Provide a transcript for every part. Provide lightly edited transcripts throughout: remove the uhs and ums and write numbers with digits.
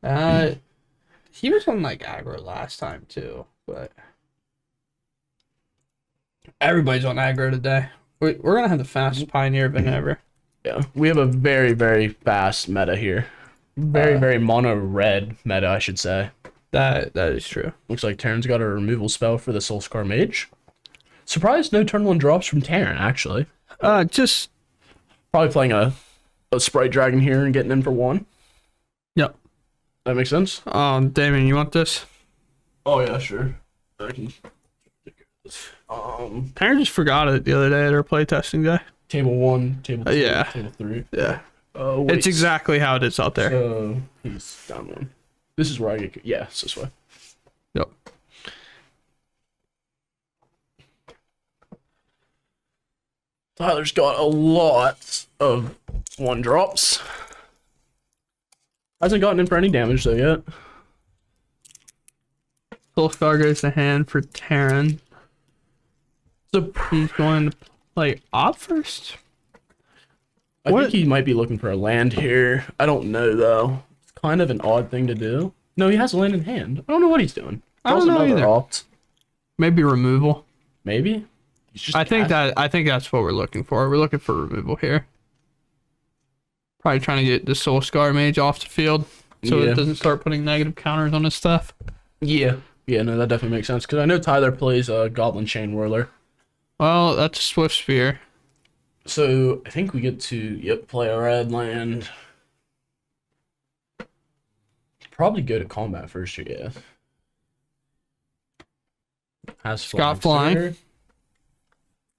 Uh, he was on like aggro last time too, but everybody's on aggro today. We're gonna have the fastest pioneer event ever. Yeah, we have a very, very fast meta here. Very, Uh, very mono red meta, I should say. that is true. Looks like Terran's got a removal spell for the Soulscar Mage. Surprised no turn one drops from Terran, actually. Just Probably playing a Sprite Dragon here and getting in for one. yep. That makes sense? Damon, you want this? Oh, yeah, sure. I can... Tanner just forgot it the other day at our playtesting day. Table 1, table 2, Yeah. table 3. Yeah. Oh, wait. It's exactly how it is out there. So, he's down one. This is where I get... Yeah, it's this way. Yep. Tyler's got a lot of one drops. Hasn't gotten in for any damage, though, yet. Soulscar goes to hand for Terran. So, He's going to play op first. I What? think he might be looking for a land here. I don't know, though. It's kind of an odd thing to do. No, he has a land in hand. I don't know what he's doing. I don't Draws know another either. opt. Maybe removal. Maybe? He's just I think that's what we're looking for. We're looking for removal here. Probably trying to get the Soulscar Mage off the field so Yeah. it doesn't start putting negative counters on his stuff. Yeah. Yeah, no, that definitely makes sense. Because I know Tyler plays Goblin Chain Whirler. Well, that's a Swift Spear. So, I think we get to, yep, play a red land. Probably go to combat first, yeah. Has Scott flying.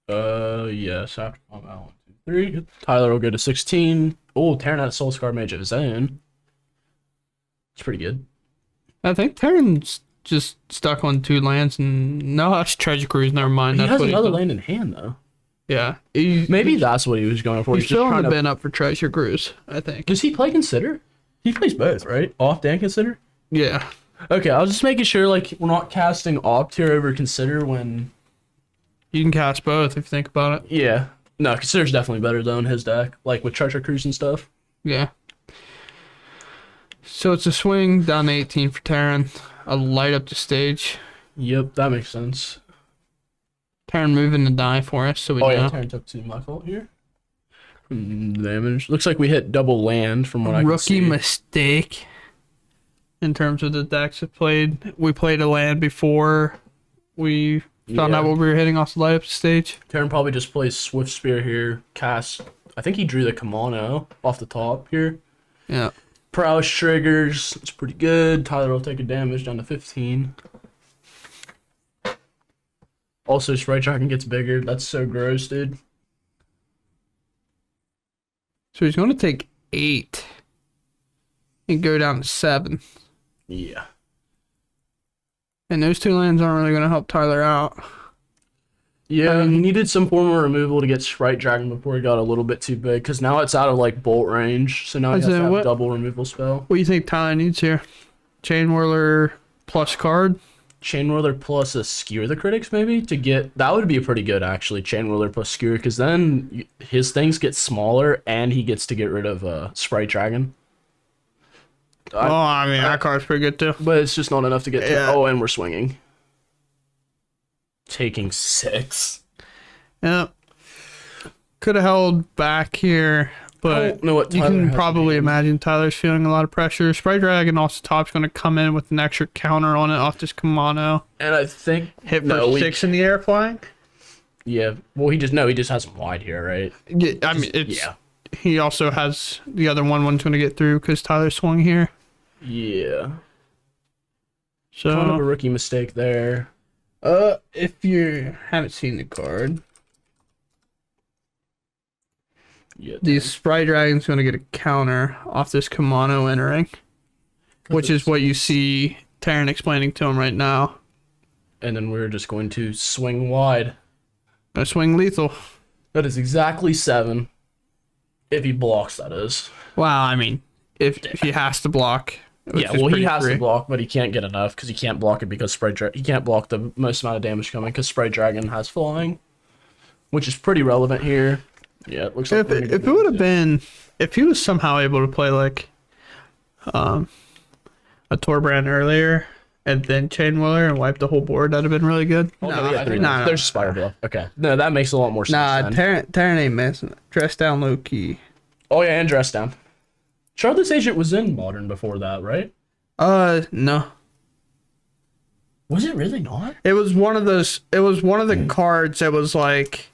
Center. Yes, after combat, 1, 2, 3. Tyler will go to 16. Oh, Terran had a Soulscar Mage of his own. It's pretty good. I think Terran's just stuck on 2 lands and no, that's Treasure Cruise. Never mind. He That's has what another he's land in hand, though. Yeah. Maybe that's what he was going for. He's He's just filling trying the to... bin up for Treasure Cruise, I think. Does he play Consider? He plays both, right? Opt and Consider? Yeah. Okay, I was just making sure, like, we're not casting Opt here over Consider when... You can cast both if you think about it. Yeah. No, Consider's definitely better, though, in his deck. Like, with Treasure Cruise and stuff. Yeah. So it's a swing down to 18 for Terran. A light up the stage. Yep, that makes sense. Terran moving to die for us, so we Oh, know. yeah, Terran took 2. My fault here. Damage. Looks like we hit double land from what I can Rookie see. mistake in terms of the decks that played. We played a land before we found out what we were hitting off the light up stage. Terran probably just plays Swift Spear here. Cast. I think he drew the Kimono off the top here. Yeah. Prowess triggers. It's pretty good. Tyler will take a damage down to 15. Also, Sprite Dragon gets bigger. That's so gross, dude. So he's going to take 8 and go down to 7. Yeah. And those 2 lands aren't really going to help Tyler out. Yeah, he needed some form of removal to get Sprite Dragon before he got a little bit too big. Because now it's out of, like, bolt range. So now he has to have double removal spell. What do you think Tyler needs here? Chain Whirler plus card? Chain Whirler plus a Skewer the Critics, maybe? To get... That would be pretty good, actually. Chain Whirler plus Skewer. Because then his things get smaller and he gets to get rid of Sprite Dragon. I mean, that card's pretty good, too. But it's just not enough to get to... Yeah. Oh, and we're swinging. Taking 6. Yeah. Could have held back here, but know what you Tyler can has probably in hand. imagine Tyler's feeling a lot of pressure. Sprite Dragon off the top's going to come in with an extra counter on it off this Kimono. And I think... Hit for No, 6 in the air flying? Yeah. Well, he just has him wide here, right? Yeah, I mean, it's... Yeah. He also has the other one's going to get through because Tyler swung here. Yeah. So, Kind of a rookie mistake there. if you haven't seen the card, Yeah. the Sprite Dragon's going to get a counter off this Kimono entering, which is what you see Terran explaining to him right now. And then we're just going to swing wide. Gonna swing lethal. That is exactly 7. If he blocks, that is. Wow, I mean, if he has to block. Yeah, well, he has to block, but he can't get enough because he can't block it because he can't block the most amount of damage coming because Sprite Dragon has flying, which is pretty relevant here. Yeah, it looks like If it would have been, if he was somehow able to play like, a Torbrand earlier and then Chain Willer and wipe the whole board, that'd have been really good. Oh, no, yeah, three. nah. There's Spire Bluff. Okay. No, that makes a lot more sense. Nah, then. Terran ain't messing it. Dress down low key. Oh, yeah, and Dress Down. Charlotte's Agent was in Modern before that, right? No. Was it really not? It was one of those. It was one of the cards that was like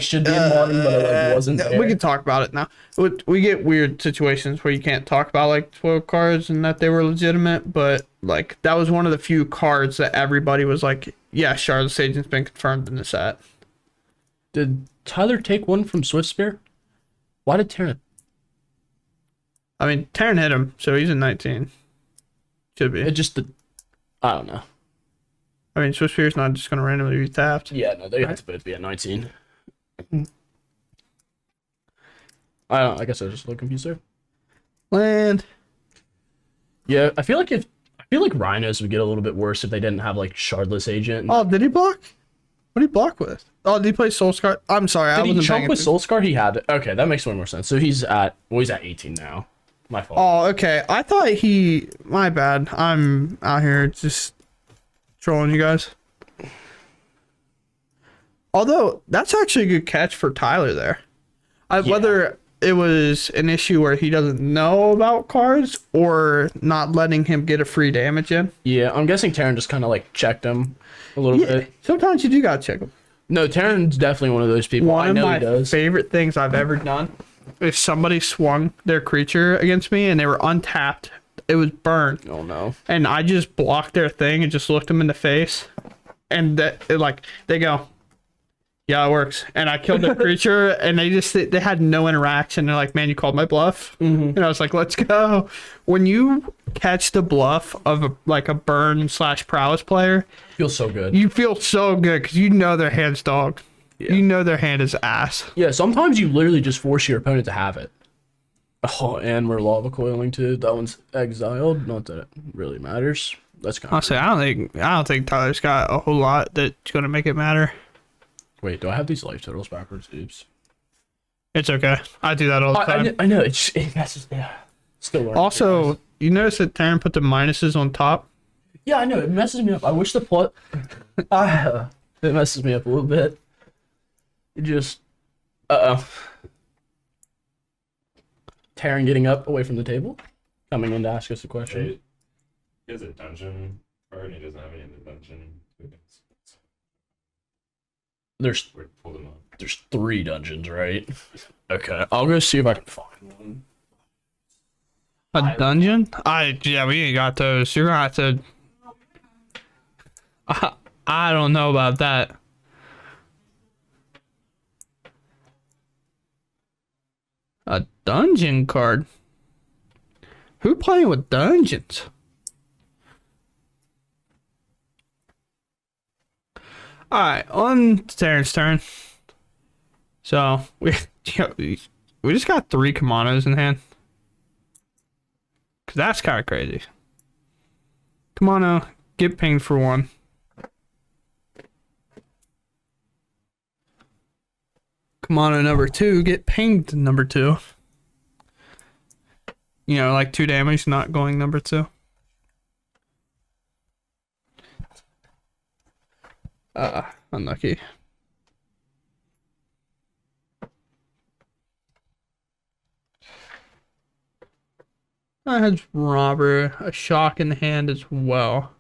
should be in Modern, but it like wasn't there. We can talk about it now. We get weird situations where you can't talk about like 12 cards and that they were legitimate, but like that was one of the few cards that everybody was like, yeah, Charlotte's Agent's been confirmed in the set. Did Tyler take one from Swift Spear? Why did Terran? I mean, Terran hit him, so he's in 19. Should be. It just I don't know. I mean, Swift Spear's not just gonna randomly be tapped. Yeah, no, they have to both be at 19. I guess I was just a little confused there. Land. Yeah, I feel like Rhinos would get a little bit worse if they didn't have like Shardless Agent. Oh, did he block? What did he block with? Oh, did he play Soul Scar? I'm sorry, I Did he wasn't chunk paying with attention. Soul Scar? He had it. Okay, that makes way more sense. So he's at 18 now. My fault. Oh, okay. I thought he. My bad. I'm out here just trolling you guys. Although that's actually a good catch for Tyler there. Whether it was an issue where he doesn't know about cards or not letting him get a free damage in. Yeah, I'm guessing Terran just kind of like checked him a little bit. Sometimes you do gotta check him. No, Terran's definitely one of those people. One I know of he my does. favorite things I've ever done. If somebody swung their creature against me and they were untapped, it was burned. Oh no. And I just blocked their thing and just looked them in the face. And they go, yeah, it works. And I killed the creature and they had no interaction. They're like, man, you called my bluff. Mm-hmm. And I was like, let's go. When you catch the bluff of a burn/prowess player, Feels so good. you feel so good because you know their hand's dog. Yeah. You know their hand is ass. Yeah, sometimes you literally just force your opponent to have it. Oh, and we're lava coiling too. That one's exiled. Not that it really matters. That's kind of. Honestly, I don't think Tyler's got a whole lot that's gonna make it matter. Wait, do I have these life totals backwards? Oops. It's okay. I do that all the time. I know. It messes. Yeah. Still learning. Also, you notice that Taryn put the minuses on top? Yeah, I know. It messes me up. I wish the plot. It messes me up a little bit. It just. Taryn getting up away from the table, coming in to ask us a question. Wait, he has a dungeon card and he doesn't have any in the dungeon. There's Wait, pull them up. 3 dungeons, right? Okay, I'll go see if I can find one. A dungeon? Yeah, we ain't got those. You're gonna have to. I don't know about that. A dungeon card? Who playing with dungeons? Alright, on Terrence's turn. So, we just got 3 Kamanos in hand. Because that's kind of crazy. Kamano, get pinged for 1. Kamano number 2, get pinged number 2. You know, like 2 damage, not going number 2. Unlucky. I had Robber, a shock in the hand as well.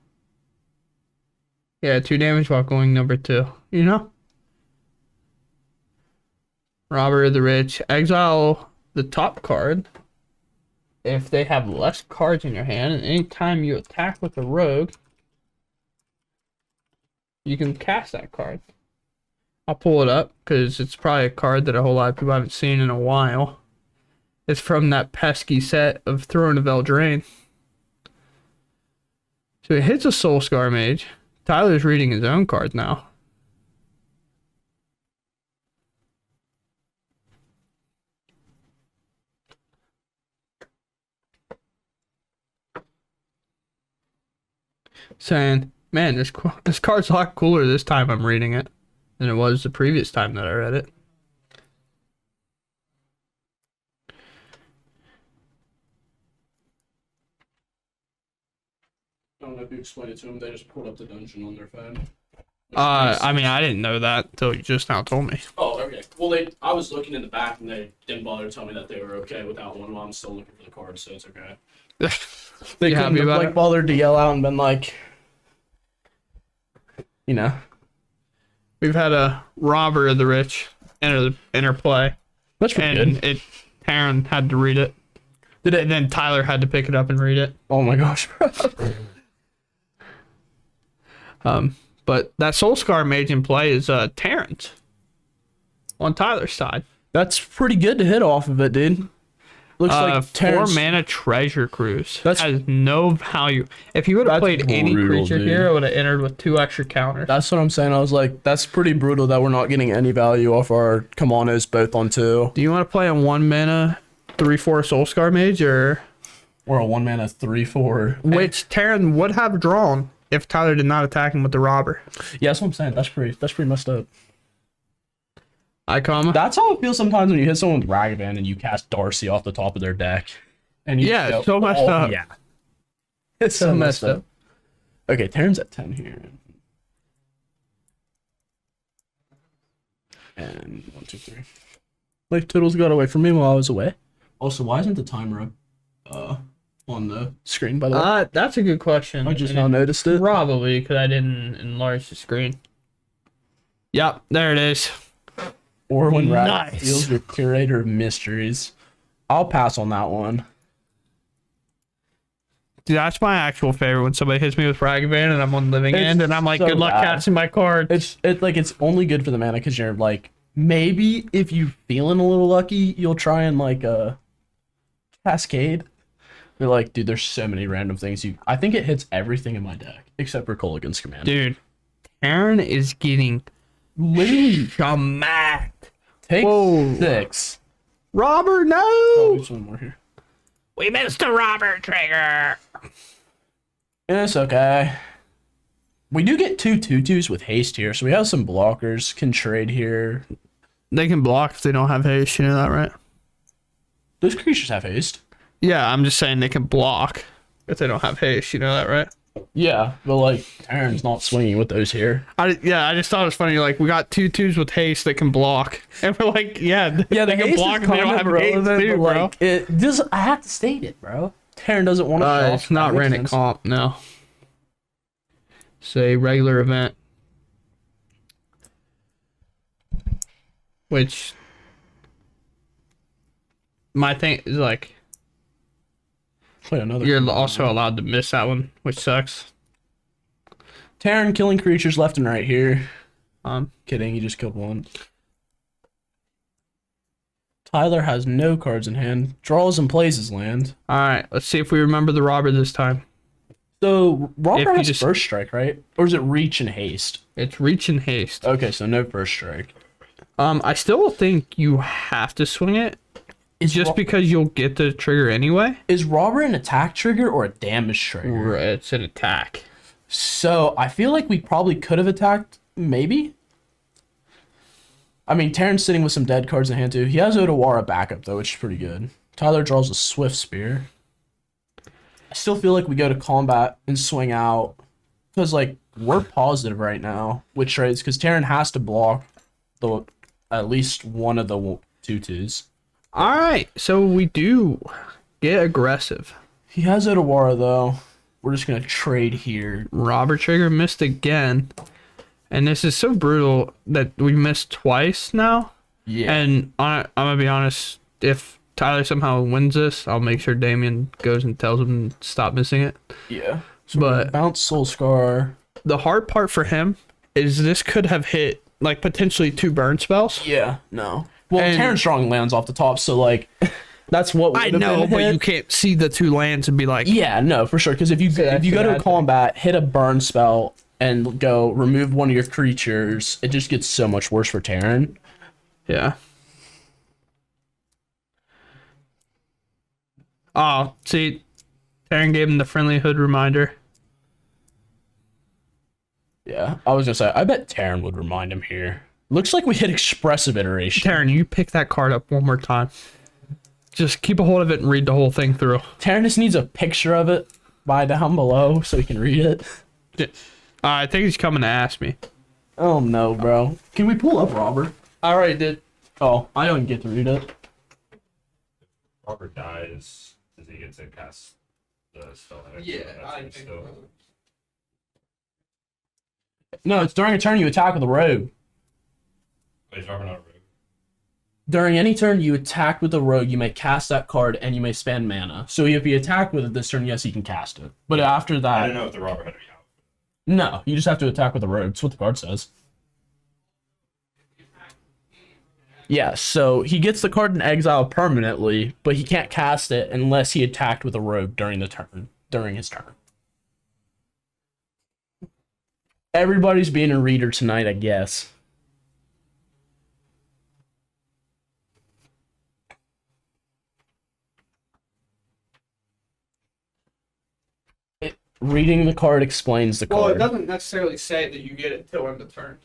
Yeah, 2 damage while going number 2. You know? Robber of the Rich. Exile the top card. If they have less cards in your hand, and anytime you attack with a rogue, you can cast that card. I'll pull it up because it's probably a card that a whole lot of people haven't seen in a while. It's from that pesky set of Throne of Eldraine. So it hits a Soul Scar Mage. Tyler's reading his own cards now. Saying, man, this card's a lot cooler this time I'm reading it than it was the previous time that I read it. don't know if you explained it to them. They just pulled up the dungeon on their phone. I mean, I didn't know that until you just now told me. Oh, okay. Well, I was looking in the back and they didn't bother to tell me that they were okay without one while I'm still looking for the card, so it's okay. They You couldn't happy have, about like, it? bothered to yell out and been like, you know. We've had a robber of the rich enter play, That's pretty and good. Taryn had to read it. And then Tyler had to pick it up and read it. Oh my gosh, bro. But that Soul Scar mage in play is Terrence on Tyler's side. That's pretty good to hit off of it, dude. Looks like 4 Terrence. mana treasure cruise. That's- has no value. If you would have That's played any brutal, creature dude. here, it would have entered with 2 extra counters. That's what I'm saying. I was like, that's pretty brutal that we're not getting any value off our Kamanos both on 2. Do you want to play a 1 mana 3/4 Soul Scar mage, or Or a 1 mana 3/4. which Terran would have drawn if Tyler did not attack him with the robber? Yeah, that's what I'm saying. That's pretty messed up. Icon. That's how it feels sometimes when you hit someone with Ragavan and you cast Darcy off the top of their deck. And you Yeah, so messed up. Yeah. It's so messed up. Okay, Terran's at 10 here. And 1, 2, 3. Life totals got away from me while I was away. Also, why isn't the timer up on the screen, by the way? That's a good question. I just And now noticed it. Probably because I didn't enlarge the screen. Yep, there it is. Or when Ragavan Nice. steals your Curator of Mysteries. I'll pass on that one. Dude, that's my actual favorite when somebody hits me with Ragavan and I'm on living It's end and I'm like, so good luck bad. casting my card. It's only good for the mana because you're like, maybe if you're feeling a little lucky, you'll try and like cascade. You're like, dude, there's so many random things I think it hits everything in my deck except for Kolaghan's Command. Dude, Aaron is getting literally smacked. take Whoa. 6. Robber, no! Oh, there's one more here. We missed the robber trigger. It's okay. We do get 2 2/2s with haste here, so we have some blockers. Can trade here. They can block if they don't have haste, you know that, right? Those creatures have haste. Yeah, I'm just saying they can block if they don't have haste, you know that, right? Yeah, but like Aaron's not swinging with those here. I just thought it was funny. Like, we got 2/2s with haste that can block, and we're like, yeah, Yeah, they the can haste block is if they don't kind have of haste relevant, too, but bro. like it just I have to state it, bro. Terran doesn't want to. It's not ran at comp, no. It's a regular event. Which my thing is like Play another. you're also allowed to miss that one, which sucks. Terran killing creatures left and right here. Um, Kidding, he just killed one. Tyler has no cards in hand. Draws and plays his land. all right, let's see if we remember the robber this time. So If Robert you has just- first strike, right? Or is it reach and haste? It's reach and haste. Okay, so no first strike. I still think you have to swing it Is just because you'll get the trigger anyway. is Robert an attack trigger or a damage trigger? It's an attack. So I feel like we probably could have attacked, maybe. I mean, Terran's sitting with some dead cards in hand too. He has Otawara backup though, which is pretty good. Tyler draws a Swift Spear. I still feel like we go to combat and swing out because like we're positive right now with trades because Terran has to block the at least one of the 2/2s. All right, so we do get aggressive. He has Otawara though. We're just gonna trade here. Robert trigger missed again. And this is so brutal that we missed twice now. Yeah. And I'm going to be honest, if Tyler somehow wins this, I'll make sure Damien goes and tells him to stop missing it. Yeah. So But bounce Soul Scar. the hard part for him is this could have hit, like, potentially 2 burn spells. Yeah, no. Well, And- Terran Strong lands off the top, so like that's what I would've know, been but hit. you can't see the 2 lands and be like, Yeah, no, for sure. Because if you that's go a to bad combat, hit a burn spell, and go remove one of your creatures, it just gets so much worse for Terran. yeah. Oh, see, Taryn gave him the friendly hood reminder. Yeah, I was gonna say, I bet Terran would remind him here. Looks like we hit Expressive Iteration. Taryn, you pick that card up one more time. Just keep a hold of it and read the whole thing through. Terran just needs a picture of it, by down below so he can read it? I think he's coming to ask me. Oh no, bro. Can we pull up Robert? I already did. Oh, I don't get to read it. Robert dies. Does he get to cast the spell? Still. No, it's during a turn you attack with a rogue. Wait, is Robert not a rogue? During any turn you attack with a rogue, you may cast that card and you may spend mana. So if you attack with it this turn, yes, you can cast it. But after I that, don't know if the Robert had to be out. no, you just have to attack with a rogue. That's what the card says. Yeah, so he gets the card in exile permanently, but he can't cast it unless he attacked with a rogue during his turn. Everybody's being a reader tonight, I guess. Reading the card explains the card. Well, it doesn't necessarily say that you get it till end of turn.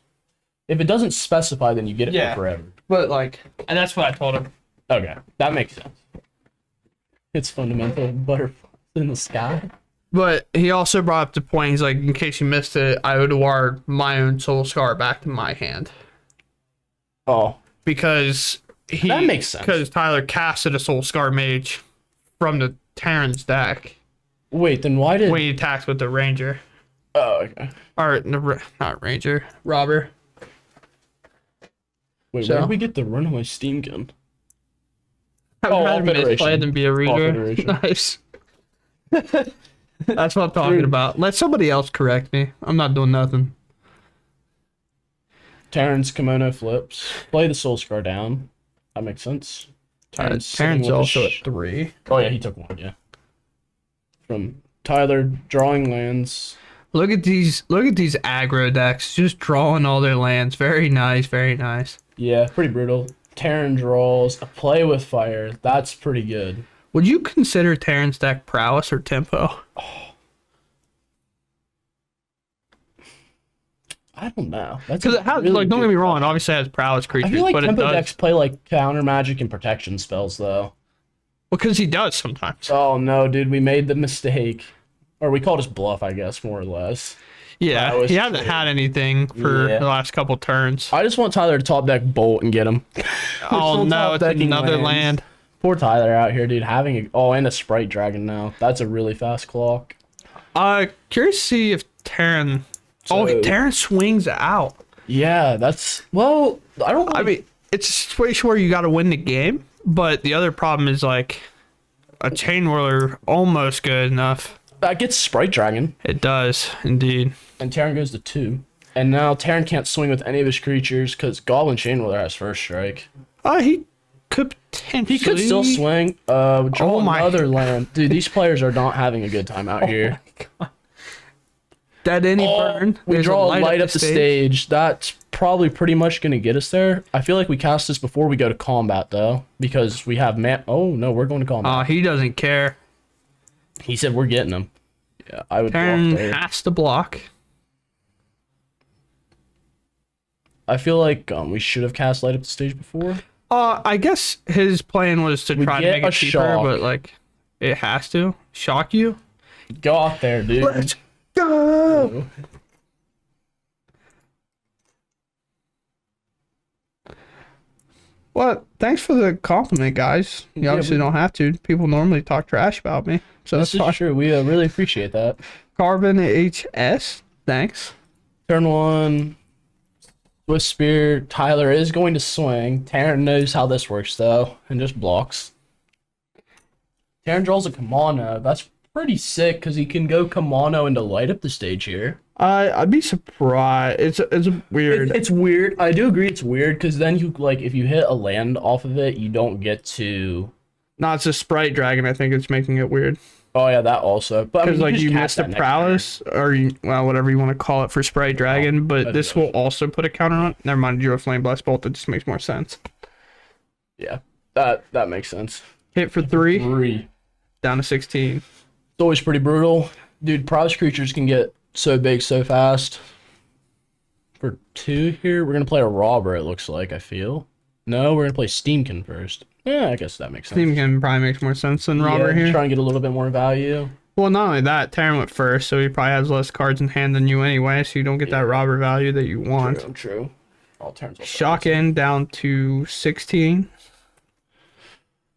If it doesn't specify, then you get it Yeah. for forever. But like, and that's what I told him. Okay, that makes sense. It's fundamental butterflies in the sky. But he also brought up the point. He's like, in case you missed it, I would award my own soul scar back to my hand Oh, because that makes sense. Because Tyler casted a soul scar mage from the Terran's deck wait, then why did? when he attacks with the ranger, Oh, okay. or not ranger, robber. Wait, So- where did we get the runaway steam gun? I Oh, would rather Federation. misplay than be a reader. Federation. Nice. That's what I'm talking Dude. about. Let somebody else correct me. I'm not doing nothing. Terran's kimono flips. Play the soul scar down. That makes sense. Terran's sitting Terran's with a also at 3. Oh yeah, he took one. Yeah. From Tyler, drawing lands. Look at these aggro decks, just drawing all their lands. Very nice, very nice. Yeah, pretty brutal. Terran draws a play with fire. That's pretty good. Would you consider Terran's deck prowess or tempo? I don't know. That's Because it has, really like, don't good get me wrong, it obviously has prowess I creatures, feel like but it tempo does. decks play like counter magic and protection spells though. Because he does sometimes. Oh no, dude, we made the mistake. Or we called his bluff, I guess, more or less. Yeah, prowess he hasn't trade. had anything for Yeah. the last couple turns. I just want Tyler to top deck Bolt and get him. Oh still no, top it's decking another lands. land. Poor Tyler out here, dude, having and a Sprite Dragon now. That's a really fast clock. Curious to see if Terran... So- Terran swings out. Yeah, that's well. I don't. I mean, it's a situation where you got to win the game, but the other problem is like a chain whirler almost good enough. that gets Sprite Dragon, It does indeed. and Terran goes to 2. And now Terran can't swing with any of his creatures because Goblin Chainwhirler has first strike. He could potentially. He could still swing. Draw Oh my- another land. Dude, these players are not having a good time out here. Dead any burn. We There's draw a light up the stage. That's probably pretty much going to get us there. I feel like we cast this before we go to combat, though, because we have Oh, no, we're going to combat. He doesn't care. He said we're getting him. Yeah, I would Terran block there. has to block. I feel like we should have cast light up the stage before. I guess his plan was to We try to get make a it cheaper, shock. but like it has to shock you. Go out there, dude. Let's go. Well, thanks for the compliment, guys. You Yeah, obviously don't have to. People normally talk trash about me, so This that's fine. is true. We really appreciate that. Carbon HS. Thanks. Turn 1. Swift Spear. Tyler is going to swing. Terran knows how this works, though, and just blocks. Terran draws a Kamano. That's pretty sick, because he can go Kamano and to light up the stage here. I'd be surprised. It's weird. It's weird. I do agree it's weird, because then you, like, if you hit a land off of it, you don't get to... No, it's a sprite dragon. I think it's making it weird Oh, yeah, that also. But I because mean, like just you cast missed the that next prowess or whatever you want to call it for sprite dragon, but that's this good. will also put a counter on it. Never mind, you drew a flame blast bolt. That just makes more sense. turn. Yeah, that makes sense. Hit for 3, 3. down to 16. It's always pretty brutal. Dude, Prowess creatures can get so big so fast. For 2 here, we're going to play a Robber, it looks like, I feel. No, we're going to play Steamkin first. Yeah, I guess that makes sense. Steam can probably makes more sense than Robert Yeah, here. try and get a little bit more value. Well, not only that, Terran went first, so he probably has less cards in hand than you anyway, so you don't get that robber value that you want. True. All turns. Shocking down to 16.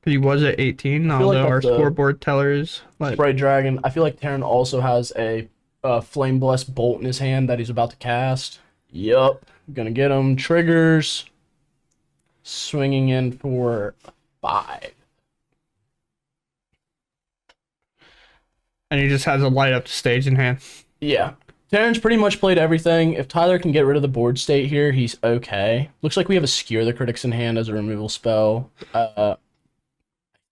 He was at 18, although like our the scoreboard teller is like Sprite Dragon. I feel like Terran also has a Flame Blessed Bolt in his hand that he's about to cast. Yup. Gonna get him. Triggers. Swinging in for 5. and he just has a light up stage in hand. Yeah. Terran's pretty much played everything. If Tyler can get rid of the board state here, he's okay. Looks like we have a Skewer the Critics in hand as a removal spell. I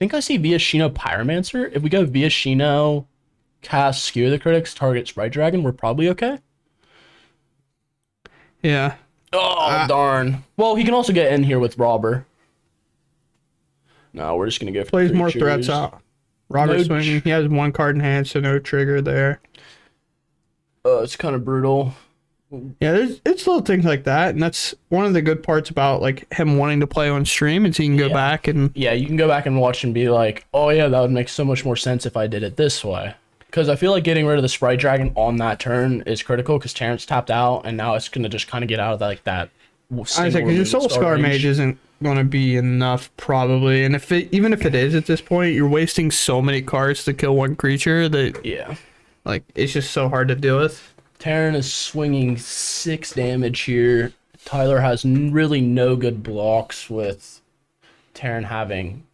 think I see Viashino Pyromancer. If we go Viashino, cast Skewer the Critics, target Sprite Dragon, we're probably okay. Yeah. Oh, darn. Well, he can also get in here with Robber. No, we're just going to go for Plays more creatures. threats out. Robert No swinging. He has 1 card in hand, so no trigger there. It's kind of brutal. Yeah, it's little things like that, and that's one of the good parts about like him wanting to play on stream is he can go back and Yeah, you can go back and watch and be like, oh yeah, that would make so much more sense if I did it this way. Because I feel like getting rid of the Sprite Dragon on that turn is critical because Terrence tapped out, and now it's going to just kind of get out of that, like that. I think because your Soul Scar Mage isn't going to be enough probably, and even if it is at this point, you're wasting so many cards to kill one creature that like it's just so hard to deal with. Terran is swinging 6 damage here. Tyler has really no good blocks with Terran having.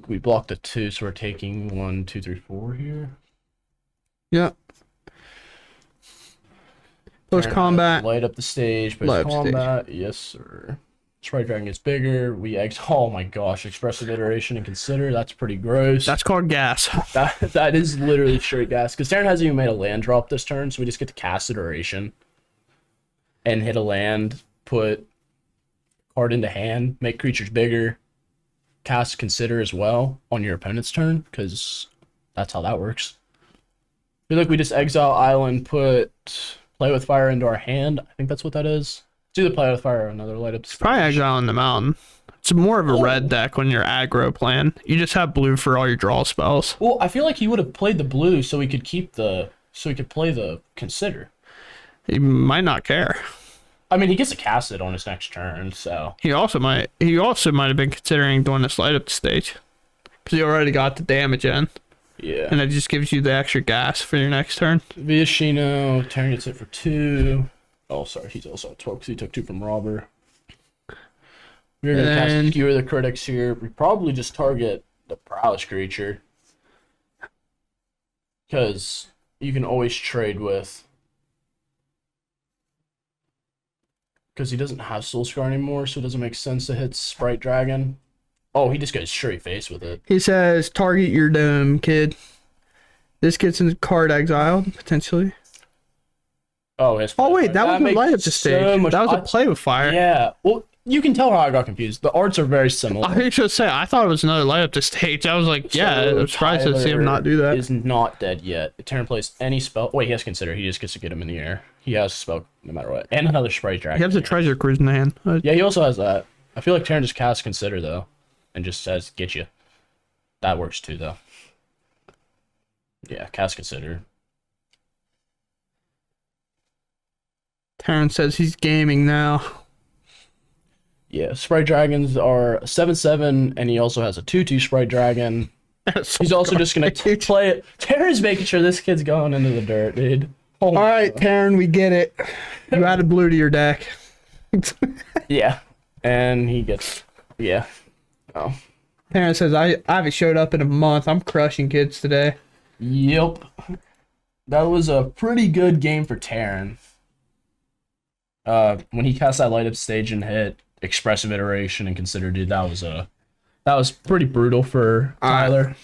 We blocked a 2, so we're taking 1, 2, 3, 4 here. Yep. Post combat. Light up the stage. Post combat. Yes, sir. Sprite Dragon gets bigger. Oh my gosh. Expressive iteration and consider. That's pretty gross. That's called gas. That is literally straight gas. Because Terran hasn't even made a land drop this turn, so we just get to cast iteration. And hit a land. Put card into hand. Make creatures bigger. Cast consider as well on your opponent's turn. Because that's how that works. I feel like we just exile island. Put play with fire into our hand. I think that's what that is. It's either play with fire or another light up. Probably exile in the mountain. It's more of a red deck when you're aggro plan. You just have blue for all your draw spells. Well, I feel like he would have played the blue so he could play the consider. He might not care. I mean, he gets to cast it on his next turn, so He also might have been considering doing this light up stage because he already got the damage in. Yeah. And it just gives you the extra gas for your next turn. Viashino, Terran gets it for 2. Oh, sorry, he's also at 12 because he took 2 from Robber. We're going to cast Skewer the Critics here. We probably just target the Prowess creature. Because you can always trade with. Because he doesn't have Soul Scar anymore, so it doesn't make sense to hit Sprite Dragon. Oh, he just goes straight face with it. He says, target your dome, kid. This gets in card exiled, potentially. Oh, wait, that was a light up the stage. That was a play with fire. Yeah. Well, you can tell how I got confused. The arts are very similar. I should say, I thought it was another light up the stage. I was like, yeah, I'm surprised to see him not do that. Is not dead yet. Terran plays any spell. Wait, he has consider. He just gets to get him in the air. He has a spell no matter what. And another Sprite Dragon. He has a treasure cruise in the hand. Yeah, he also has that. I feel like Terran just casts consider, though. And just says, get you. That works, too, though. Yeah, cast consider. Terran says he's gaming now. Yeah, Sprite Dragons are 7/7, and he also has a 2/2 Sprite Dragon. He's also just going to play it. Terran's making sure this kid's going into the dirt, dude. All right, Terran, we get it. You added blue to your deck. Yeah, and he gets... Yeah. Oh. Terran says, I haven't showed up in a month. I'm crushing kids today. Yep. That was a pretty good game for Terran. When he cast that light up stage and hit expressive iteration and consider, dude, that was pretty brutal for Tyler.